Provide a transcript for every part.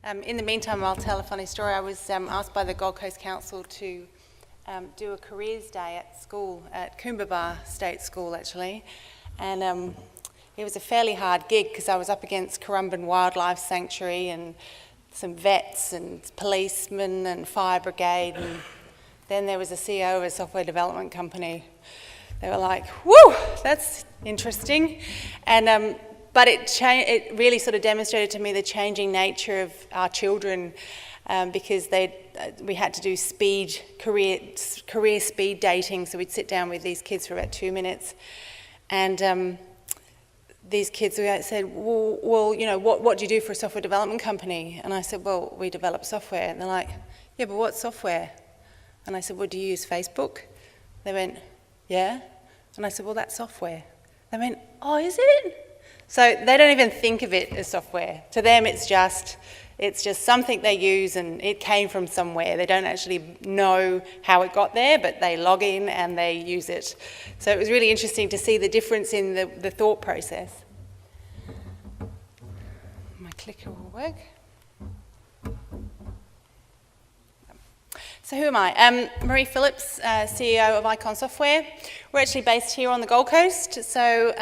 In the meantime, I'll tell a funny story. I was asked by the Gold Coast Council to do a careers day at school, at Coombaba State School actually, and it was a fairly hard gig because I was up against Currumbin Wildlife Sanctuary and some vets and policemen and fire brigade, and then there was a CEO of a software development company. They were like, "Woo, that's interesting," and but it really sort of demonstrated to me the changing nature of our children, because we had to do career speed dating. So we'd sit down with these kids for about 2 minutes, and these kids said, well, you know, what do you do for a software development company? And I said, well, we develop software. And they're like, yeah, but what software? And I said, well, do you use Facebook? They went, yeah. And I said, well, that's software. They went, oh, is it? So they don't even think of it as software. To them, it's just something they use, and it came from somewhere. They don't actually know how it got there, but they log in and they use it. So it was really interesting to see the difference in the thought process. My clicker will work. So who am I? Marie Phillips, CEO of Icon Software. We're actually based here on the Gold Coast, so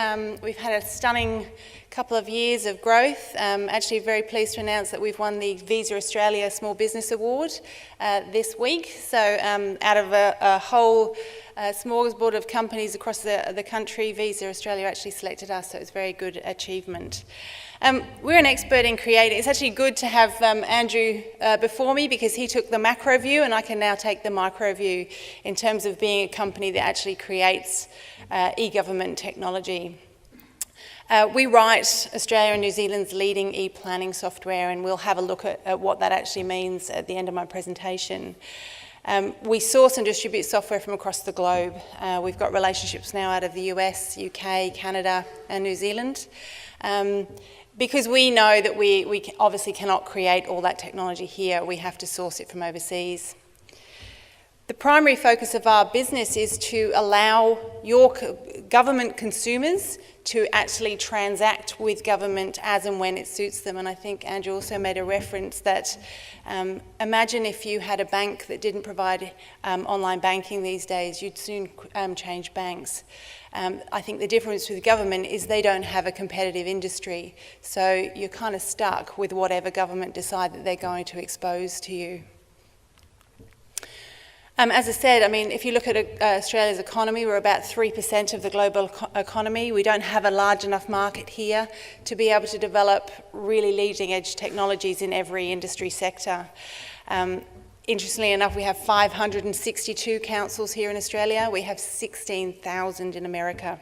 we've had a stunning couple of years of growth. Actually very pleased to announce that we've won the Visa Australia Small Business Award this week. So out of a whole smorgasbord of companies across the country, Visa Australia actually selected us, so it's a very good achievement. We're an expert in creating. It's actually good to have Andrew before me, because he took the macro view and I can now take the micro view in terms of being a company that actually creates e-government technology. We write Australia and New Zealand's leading e-planning software, and we'll have a look at what that actually means at the end of my presentation. We source and distribute software from across the globe. We've got relationships now out of the US, UK, Canada and New Zealand. Because we know that we obviously cannot create all that technology here, we have to source it from overseas. The primary focus of our business is to allow your government consumers to actually transact with government as and when it suits them. And I think Andrew also made a reference that imagine if you had a bank that didn't provide online banking these days, you'd soon change banks. I think the difference with government is they don't have a competitive industry, so you're kind of stuck with whatever government decide that they're going to expose to you. As I said, I mean, if you look at Australia's economy, we're about 3% of the global economy. We don't have a large enough market here to be able to develop really leading edge technologies in every industry sector. Interestingly enough, we have 562 councils here in Australia. We have 16,000 in America.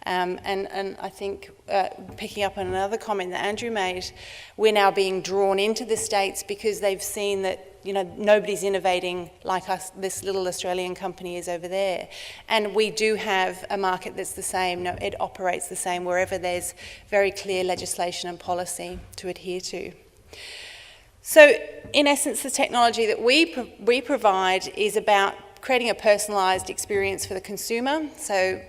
And I think, picking up on another comment that Andrew made, we're now being drawn into the States because they've seen that, you know, nobody's innovating like us, this little Australian company is over there. And we do have a market that's the same. No, it operates the same wherever there's very clear legislation and policy to adhere to. So, in essence, the technology that we provide is about creating a personalised experience for the consumer. So,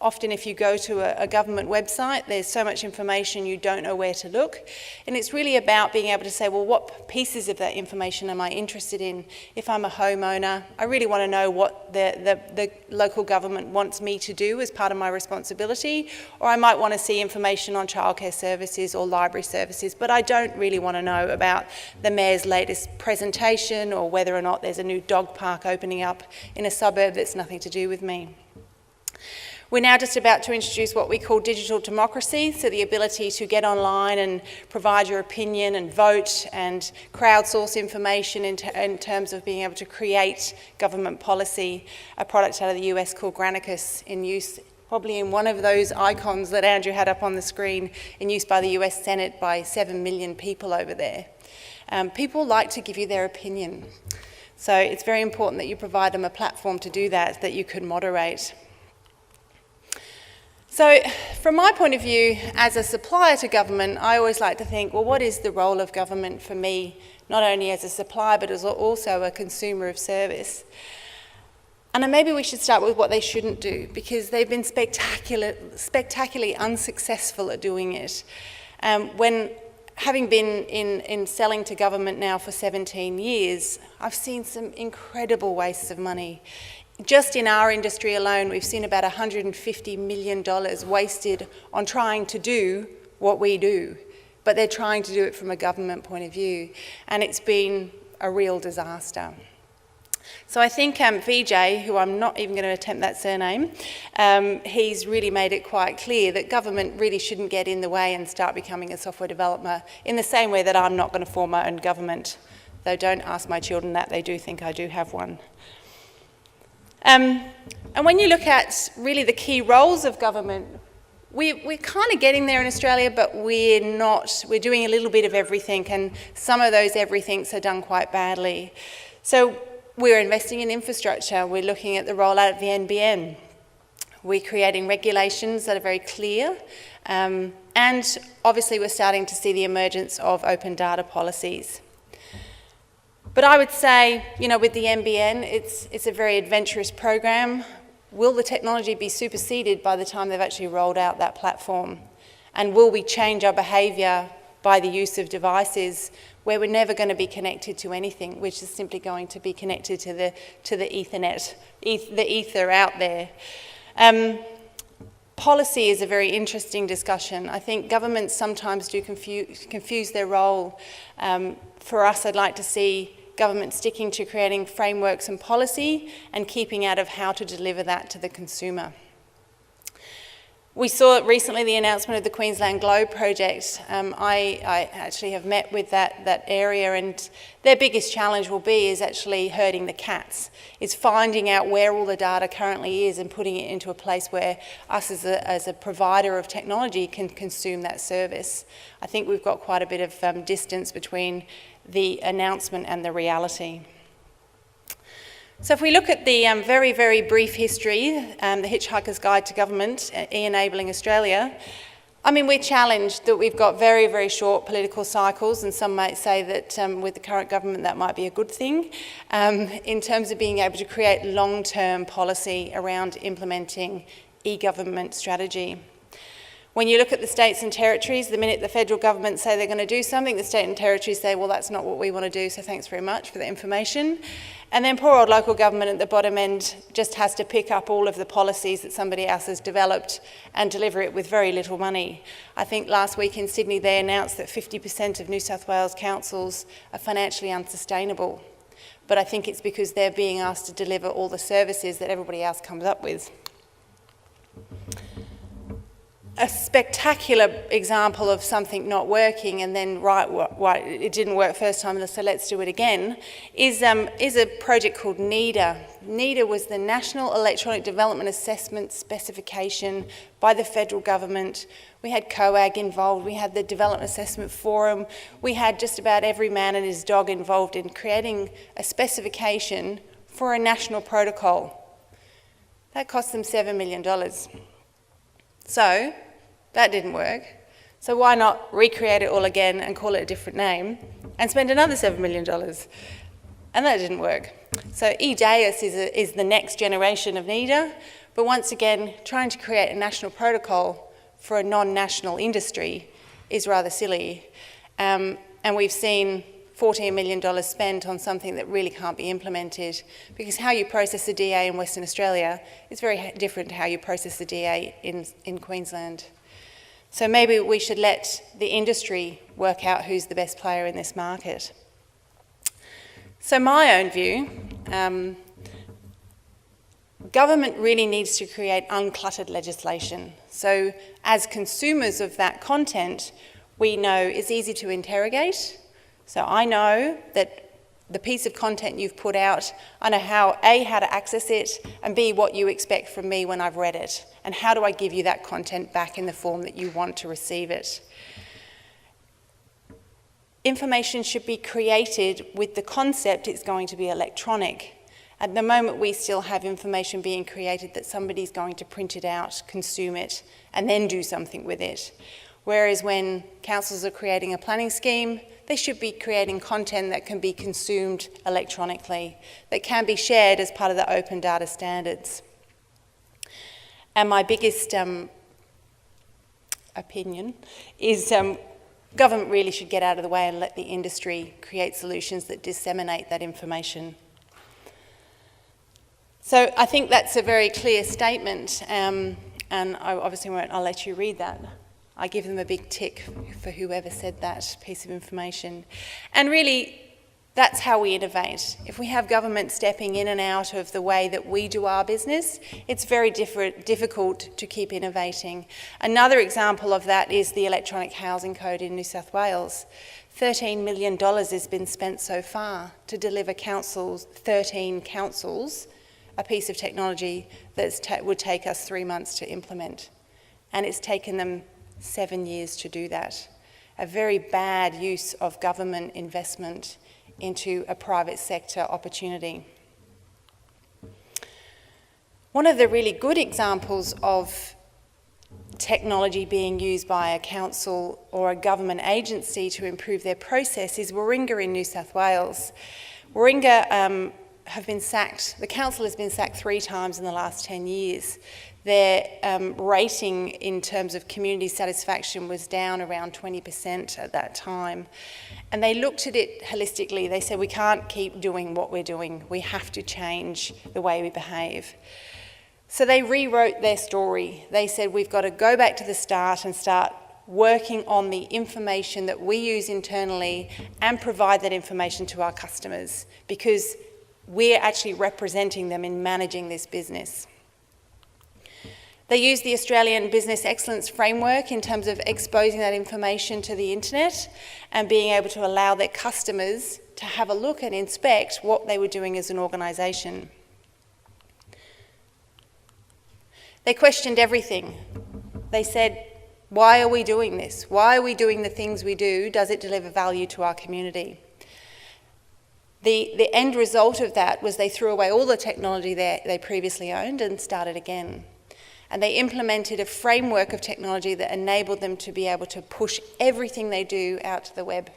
often if you go to a government website, there's so much information you don't know where to look. And it's really about being able to say, well, what pieces of that information am I interested in? If I'm a homeowner, I really want to know what the local government wants me to do as part of my responsibility. Or I might want to see information on childcare services or library services, but I don't really want to know about the Mayor's latest presentation or whether or not there's a new dog park opening up in a suburb that's nothing to do with me. We're now just about to introduce what we call digital democracy, so the ability to get online and provide your opinion and vote and crowdsource information in terms of being able to create government policy. A product out of the US called Granicus, in use probably in one of those icons that Andrew had up on the screen, in use by the US Senate by 7 million people over there. People like to give you their opinion. So it's very important that you provide them a platform to do that you could moderate. So from my point of view, as a supplier to government, I always like to think, well, what is the role of government for me, not only as a supplier, but as also a consumer of service? And then maybe we should start with what they shouldn't do, because they've been spectacularly unsuccessful at doing it. When having been in selling to government now for 17 years, I've seen some incredible wastes of money. Just in our industry alone, we've seen about $150 million wasted on trying to do what we do, but they're trying to do it from a government point of view, and it's been a real disaster. So I think Vijay, who I'm not even going to attempt that surname, he's really made it quite clear that government really shouldn't get in the way and start becoming a software developer, in the same way that I'm not going to form my own government. Though don't ask my children that, they do think I do have one. And when you look at really the key roles of government, we're kind of getting there in Australia, but we're not. We're doing a little bit of everything, and some of those everythings are done quite badly. So we're investing in infrastructure. We're looking at the rollout of the NBN. We're creating regulations that are very clear. And obviously we're starting to see the emergence of open data policies. But I would say, you know, with the NBN, it's a very adventurous program. Will the technology be superseded by the time they've actually rolled out that platform? And will we change our behaviour by the use of devices where we're never going to be connected to anything, which is simply going to be connected to the Ethernet, the ether out there? Policy is a very interesting discussion. I think governments sometimes do confuse their role. For us, I'd like to see government sticking to creating frameworks and policy and keeping out of how to deliver that to the consumer. We saw recently the announcement of the Queensland Globe project. I actually have met with that area, and their biggest challenge will be is actually herding the cats. It's finding out where all the data currently is and putting it into a place where us as a provider of technology can consume that service. I think we've got quite a bit of distance between the announcement and the reality. So if we look at the very, very brief history, the Hitchhiker's Guide to Government, E-Enabling Australia, I mean, we're challenged that we've got very, very short political cycles, and some might say that with the current government that might be a good thing, in terms of being able to create long-term policy around implementing e-government strategy. When you look at the states and territories, the minute the federal government say they're going to do something, the state and territories say, well, that's not what we want to do, so thanks very much for the information. And then poor old local government at the bottom end just has to pick up all of the policies that somebody else has developed and deliver it with very little money. I think last week in Sydney they announced that 50% of New South Wales councils are financially unsustainable. But I think it's because they're being asked to deliver all the services that everybody else comes up with. A spectacular example of something not working and then, right, it didn't work first time, so let's do it again, is a project called NEDA. NEDA was the National Electronic Development Assessment Specification by the federal government. We had COAG involved, we had the Development Assessment Forum, we had just about every man and his dog involved in creating a specification for a national protocol. That cost them $7 million. So that didn't work. So why not recreate it all again and call it a different name and spend another $7 million? And that didn't work. So EDAIS is the next generation of NEDA, but once again, trying to create a national protocol for a non-national industry is rather silly. And we've seen $14 million spent on something that really can't be implemented, because how you process a DA in Western Australia is very different to how you process a DA in Queensland. So maybe we should let the industry work out who's the best player in this market. So my own view, government really needs to create uncluttered legislation. So as consumers of that content, we know it's easy to interrogate. So I know that the piece of content you've put out, I know how to access it, and B, what you expect from me when I've read it, and how do I give you that content back in the form that you want to receive it. Information should be created with the concept it's going to be electronic. At the moment, we still have information being created that somebody's going to print it out, consume it, and then do something with it. Whereas when councils are creating a planning scheme, they should be creating content that can be consumed electronically, that can be shared as part of the open data standards. And my biggest opinion is Government really should get out of the way and let the industry create solutions that disseminate that information. So I think that's a very clear statement, and I obviously won't, I'll let you read that. I give them a big tick for whoever said that piece of information. And really, that's how we innovate. If we have government stepping in and out of the way that we do our business, it's very difficult to keep innovating. Another example of that is the Electronic Housing Code in New South Wales. $13 million has been spent so far to deliver 13 councils a piece of technology that would take us 3 months to implement. And it's taken them 7 years to do that. A very bad use of government investment into a private sector opportunity. One of the really good examples of technology being used by a council or a government agency to improve their process is Warringah in New South Wales. Warringah have been sacked, the council has been sacked 3 times in the last 10 years. Their rating in terms of community satisfaction was down around 20% at that time. And they looked at it holistically. They said, we can't keep doing what we're doing. We have to change the way we behave. So they rewrote their story. They said, we've got to go back to the start and start working on the information that we use internally and provide that information to our customers, because we're actually representing them in managing this business. They use the Australian Business Excellence Framework in terms of exposing that information to the internet and being able to allow their customers to have a look and inspect what they were doing as an organisation. They questioned everything. They said, why are we doing this? Why are we doing the things we do? Does it deliver value to our community? The end result of that was they threw away all the technology they previously owned and started again. And they implemented a framework of technology that enabled them to be able to push everything they do out to the web.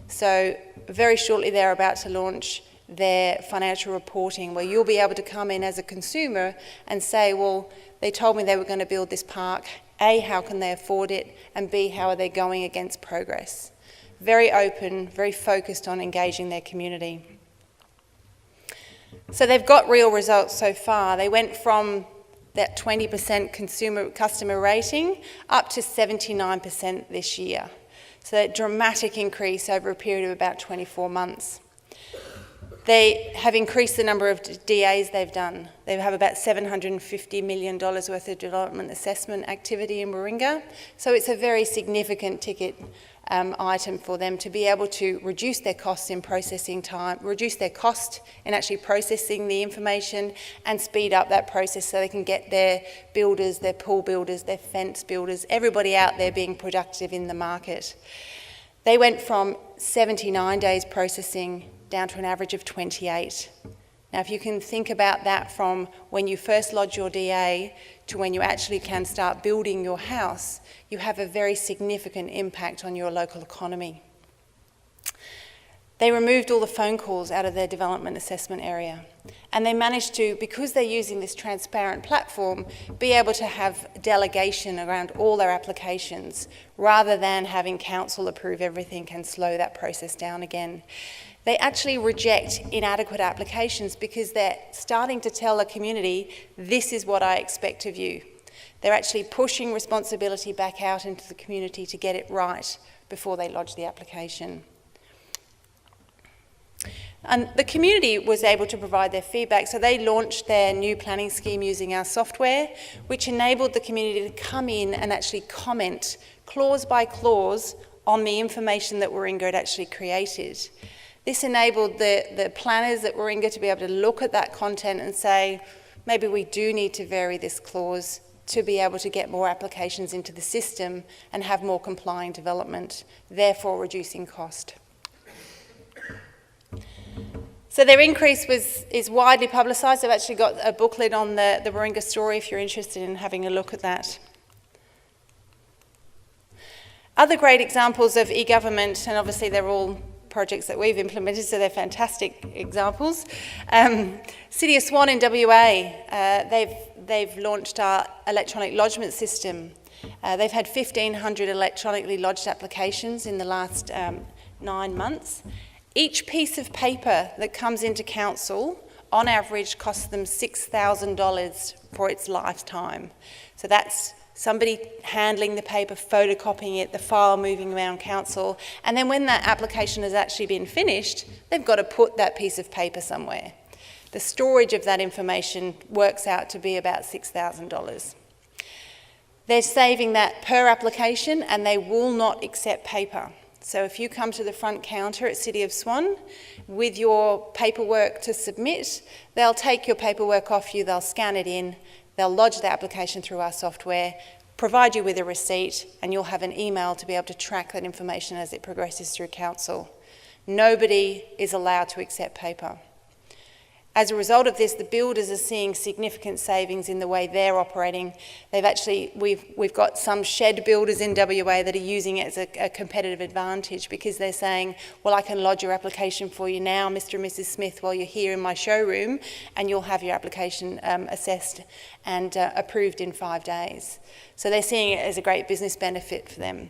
So very shortly they're about to launch their financial reporting, where you'll be able to come in as a consumer and say, well, they told me they were going to build this park. A, how can they afford it? And B, how are they going against progress? Very open, very focused on engaging their community. So they've got real results so far. They went from that 20% customer rating up to 79% this year. So that dramatic increase over a period of about 24 months. They have increased the number of DAs they've done. They have about $750 million worth of development assessment activity in Warringah. So it's a very significant ticket item for them to be able to reduce their costs in processing time, reduce their cost in actually processing the information, and speed up that process so they can get their builders, their pool builders, their fence builders, everybody out there being productive in the market. They went from 79 days processing down to an average of 28. Now, if you can think about that from when you first lodge your DA to when you actually can start building your house, you have a very significant impact on your local economy. They removed all the phone calls out of their development assessment area, and they managed to, because they're using this transparent platform, be able to have delegation around all their applications rather than having council approve everything and slow that process down again. They actually reject inadequate applications because they're starting to tell the community, this is what I expect of you. They're actually pushing responsibility back out into the community to get it right before they lodge the application. And the community was able to provide their feedback, so they launched their new planning scheme using our software, which enabled the community to come in and actually comment clause by clause on the information that Warringah had actually created. This enabled the planners at Warringah to be able to look at that content and say, maybe we do need to vary this clause to be able to get more applications into the system and have more complying development, therefore reducing cost. So their increase is widely publicised. I've actually got a booklet on the Warringah story if you're interested in having a look at that. Other great examples of e-government, and obviously they're all projects that we've implemented, so they're fantastic examples. City of Swan in WA, they've launched our electronic lodgement system. They've had 1,500 electronically lodged applications in the last 9 months. Each piece of paper that comes into council, on average, costs them $6,000 for its lifetime. So that's somebody handling the paper, photocopying it, the file moving around council, and then when that application has actually been finished, they've got to put that piece of paper somewhere. The storage of that information works out to be about $6,000. They're saving that per application, and they will not accept paper. So if you come to the front counter at City of Swan with your paperwork to submit, they'll take your paperwork off you, they'll scan it in, they'll lodge the application through our software, provide you with a receipt, and you'll have an email to be able to track that information as it progresses through council. Nobody is allowed to accept paper. As a result of this, the builders are seeing significant savings in the way they're operating. We've got some shed builders in WA that are using it as a competitive advantage because they're saying, well, I can lodge your application for you now, Mr. and Mrs. Smith, while you're here in my showroom, and you'll have your application assessed and approved in 5 days. So they're seeing it as a great business benefit for them.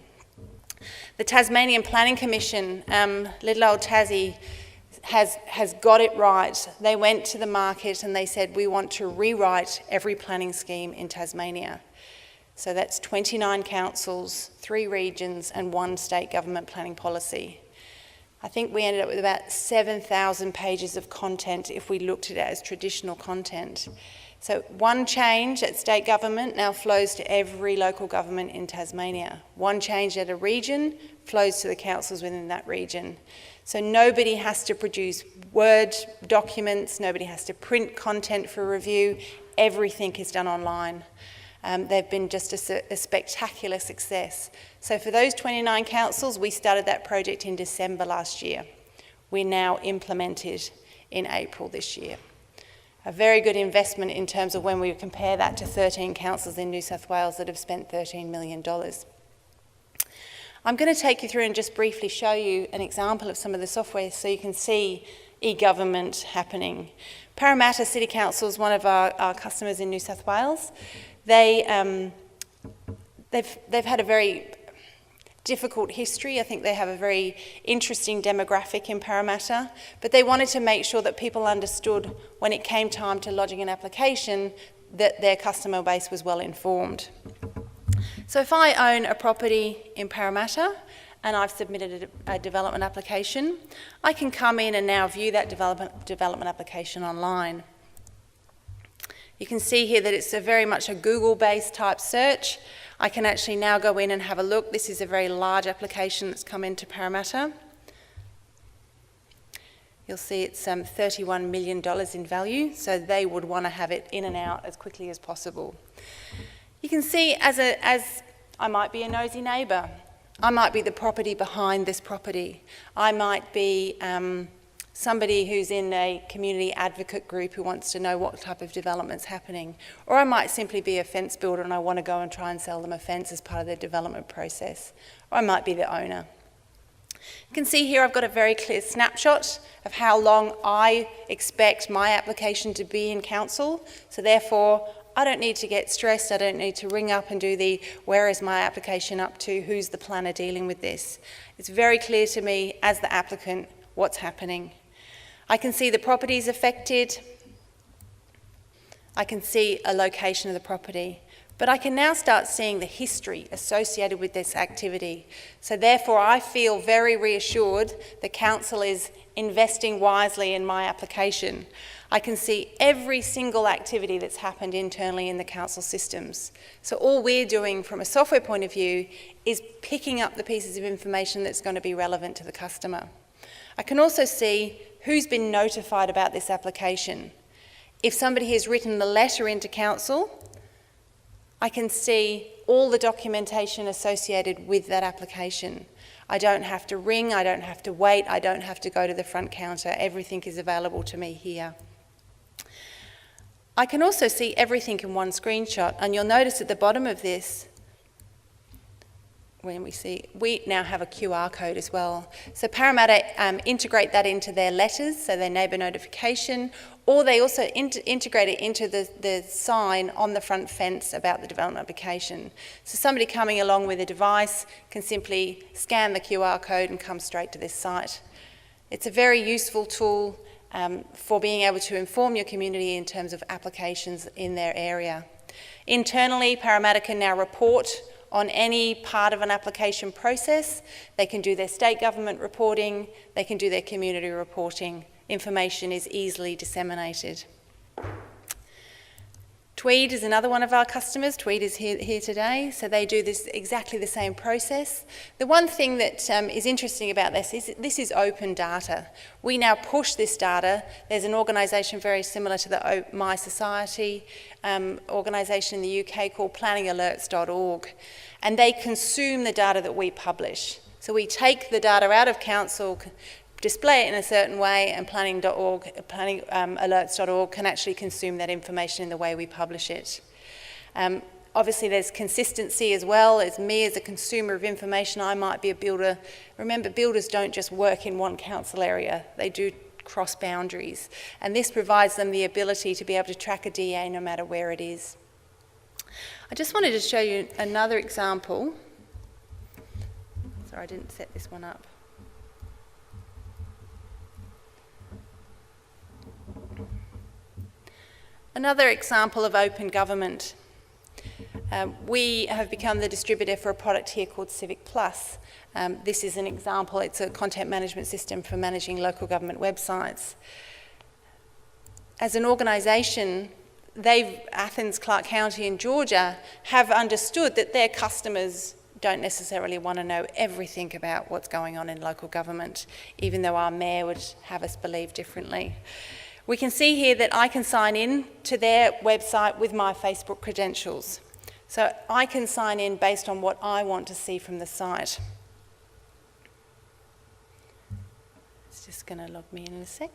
The Tasmanian Planning Commission, little old Tassie, has got it right. They went to the market and they said, we want to rewrite every planning scheme in Tasmania. So that's 29 councils, 3 regions and 1 state government planning policy. I think we ended up with about 7,000 pages of content if we looked at it as traditional content. So one change at state government now flows to every local government in Tasmania. One change at a region flows to the councils within that region. So nobody has to produce Word documents, nobody has to print content for review, everything is done online. They've been just a spectacular success. So for those 29 councils, we started that project in December last year. We're now implemented in April this year. A very good investment in terms of when we compare that to 13 councils in New South Wales that have spent $13 million. I'm going to take you through and just briefly show you an example of some of the software so you can see e-government happening. Parramatta City Council is one of our customers in New South Wales. They've had a very difficult history. I think they have a very interesting demographic in Parramatta, but they wanted to make sure that people understood when it came time to lodging an application that their customer base was well informed. So if I own a property in Parramatta and I've submitted a development application, I can come in and now view that development application online. You can see here that it's very much a Google-based type search. I can actually now go in and have a look. This is a very large application that's come into Parramatta. You'll see it's $31 million in value, so they would want to have it in and out as quickly as possible. You can see as I might be a nosy neighbour. I might be the property behind this property. I might be somebody who's in a community advocate group who wants to know what type of development's happening. Or I might simply be a fence builder and I want to go and try and sell them a fence as part of their development process. Or I might be the owner. You can see here I've got a very clear snapshot of how long I expect my application to be in council. So therefore, I don't need to get stressed. I don't need to ring up and do the where is my application up to, who's the planner dealing with this. It's very clear to me as the applicant what's happening. I can see the properties affected. I can see a location of the property. But I can now start seeing the history associated with this activity. So therefore, I feel very reassured the council is investing wisely in my application. I can see every single activity that's happened internally in the council systems. So all we're doing from a software point of view is picking up the pieces of information that's going to be relevant to the customer. I can also see who's been notified about this application. If somebody has written the letter into council, I can see all the documentation associated with that application. I don't have to ring, I don't have to wait, I don't have to go to the front counter. Everything is available to me here. I can also see everything in one screenshot, and you'll notice at the bottom of this, we now have a QR code as well. So Parramatta integrate that into their letters, so their neighbour notification, or they also integrate it into the sign on the front fence about the development application. So somebody coming along with a device can simply scan the QR code and come straight to this site. It's a very useful tool for being able to inform your community in terms of applications in their area. Internally, Parramatta can now report on any part of an application process. They can do their state government reporting, they can do their community reporting. Information is easily disseminated. Tweed is another one of our customers. Tweed is here today, so they do this exactly the same process. The one thing that is interesting about this is open data. We now push this data. There's an organisation very similar to the My Society organisation in the UK called planningalerts.org, and they consume the data that we publish. So we take the data out of council, display it in a certain way, and planningalerts.org can actually consume that information in the way we publish it. Obviously there's consistency as well. As me as a consumer of information, I might be a builder. Remember, builders don't just work in one council area, they do cross boundaries, and this provides them the ability to be able to track a DA no matter where it is. I just wanted to show you another example. Sorry, I didn't set this one up. Another example of open government. We have become the distributor for a product here called Civic Plus. This is an example. It's a content management system for managing local government websites. As an organisation, Athens, Clark County and Georgia have understood that their customers don't necessarily want to know everything about what's going on in local government, even though our mayor would have us believe differently. We can see here that I can sign in to their website with my Facebook credentials. So I can sign in based on what I want to see from the site. It's just going to log me in a sec.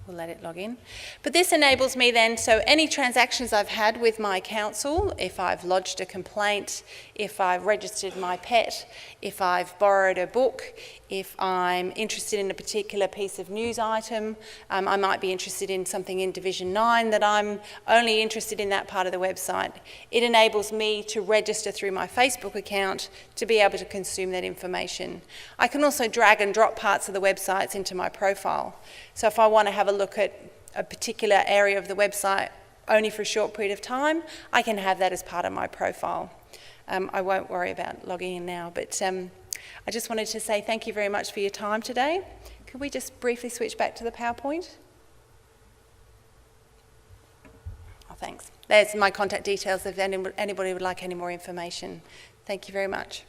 We'll let it log in. But this enables me then, so any transactions I've had with my council, if I've lodged a complaint, if I've registered my pet, if I've borrowed a book, if I'm interested in a particular piece of news item, I might be interested in something in Division 9 that I'm only interested in that part of the website. It enables me to register through my Facebook account to be able to consume that information. I can also drag and drop parts of the websites into my profile. So if I want to have a look at a particular area of the website only for a short period of time, I can have that as part of my profile. I won't worry about logging in now, but I just wanted to say thank you very much for your time today. Could we just briefly switch back to the PowerPoint? Oh, thanks. There's my contact details if anybody would like any more information. Thank you very much.